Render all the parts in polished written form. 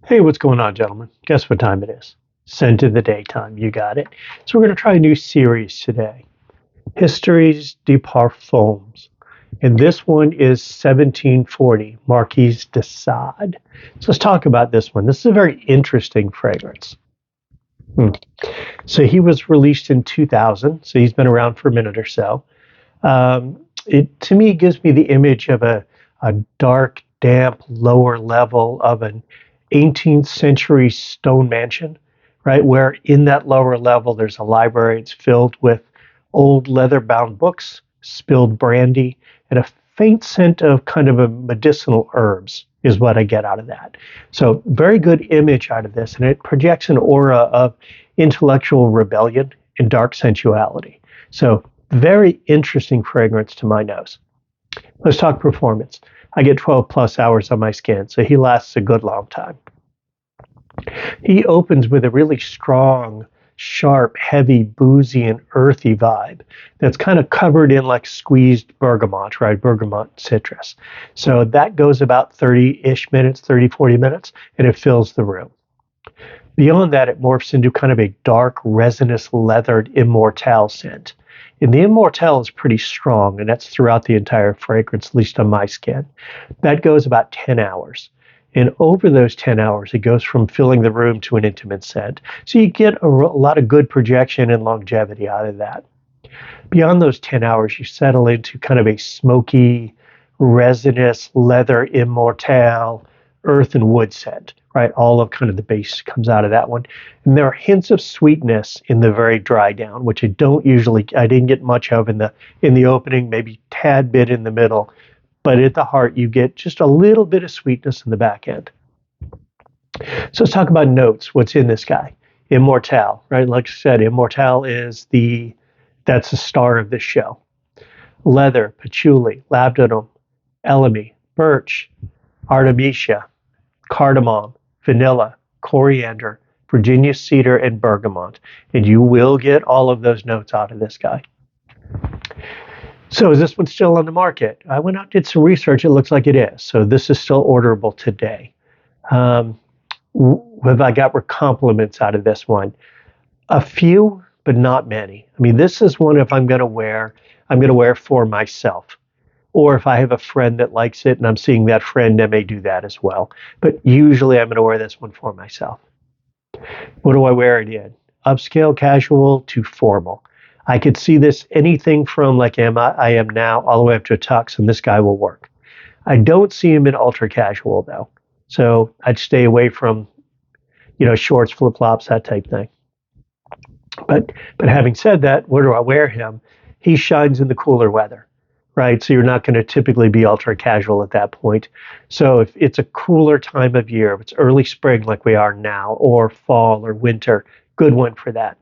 Hey, what's going on, gentlemen? Guess what time it is? Scent of the daytime. You got it. So we're going to try a new series today. Histoires de Parfums. And this one is 1740, Marquis de Sade. So let's talk about this one. This is a very interesting fragrance. Hmm. So he was released in 2000, so he's been around for a minute or so. It to me gives me the image of a dark, damp, lower level of an 18th century stone mansion, right? Where in that lower level there's a library. It's filled with old leather-bound books, spilled brandy, and a faint scent of kind of a medicinal herbs is what I get out of that. So very good image out of this, and it projects an aura of intellectual rebellion and dark sensuality. So very interesting fragrance to my nose. Let's talk performance. I get 12 plus hours on my skin, so he lasts a good long time. He opens with a really strong, sharp, heavy, boozy, and earthy vibe that's kind of covered in like squeezed bergamot, right? Bergamot citrus. So that goes about 30-ish minutes, 30, 40 minutes, and it fills the room. Beyond that, it morphs into kind of a dark, resinous, leathered Immortelle scent. And the Immortelle is pretty strong, and that's throughout the entire fragrance, at least on my skin. That goes about 10 hours. And over those 10 hours, it goes from filling the room to an intimate scent. So you get a lot of good projection and longevity out of that. Beyond those 10 hours, you settle into kind of a smoky, resinous, leather, Immortelle, earth and wood scent, right? All of kind of the base comes out of that one. And there are hints of sweetness in the very dry down, which I didn't get much of in the opening, maybe tad bit in the middle, but at the heart you get just a little bit of sweetness in the back end. So let's talk about notes. What's in this guy? Immortelle, right? Like I said, Immortelle that's the star of this show. Leather, patchouli, labdanum, elemi, birch, artemisia, cardamom, vanilla, coriander, Virginia cedar, and bergamot. And you will get all of those notes out of this guy. So is this one still on the market? I went out, did some research. It looks like it is. So this is still orderable today. Have I got compliments out of this one? A few, but not many. I mean, this is one if I'm going to wear for myself. Or if I have a friend that likes it and I'm seeing that friend, I may do that as well. But usually I'm going to wear this one for myself. What do I wear it in? Upscale, casual to formal. I could see this anything from like I am now all the way up to a tux, and this guy will work. I don't see him in ultra casual though. So I'd stay away from, shorts, flip flops, that type thing. But having said that, where do I wear him? He shines in the cooler weather, right? So you're not going to typically be ultra casual at that point. So if it's a cooler time of year, if it's early spring like we are now, or fall or winter, good one for that.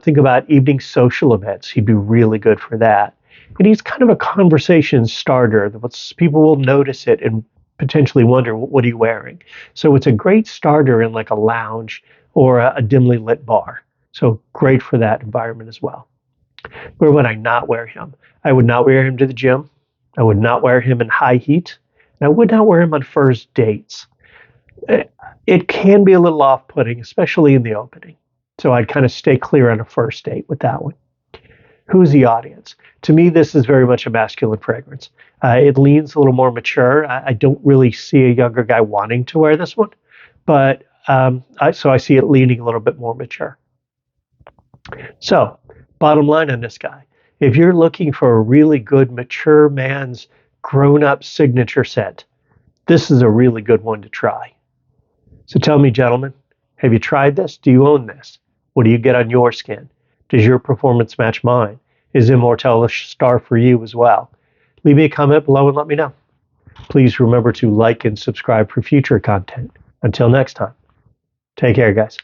Think about evening social events. He'd be really good for that. And he's kind of a conversation starter. People will notice it and potentially wonder, what are you wearing? So it's a great starter in like a lounge or a dimly lit bar. So great for that environment as well. Where would I not wear him? I would not wear him to the gym. I would not wear him in high heat. And I would not wear him on first dates. It can be a little off-putting, especially in the opening. So I'd kind of stay clear on a first date with that one. Who's the audience? To me, this is very much a masculine fragrance. It leans a little more mature. I don't really see a younger guy wanting to wear this one, but so I see it leaning a little bit more mature. So, bottom line on this guy, if you're looking for a really good mature man's grown-up signature scent, this is a really good one to try. So tell me, gentlemen, have you tried this? Do you own this? What do you get on your skin? Does your performance match mine? Is Immortelle a star for you as well? Leave me a comment below and let me know. Please remember to like and subscribe for future content. Until next time, take care, guys.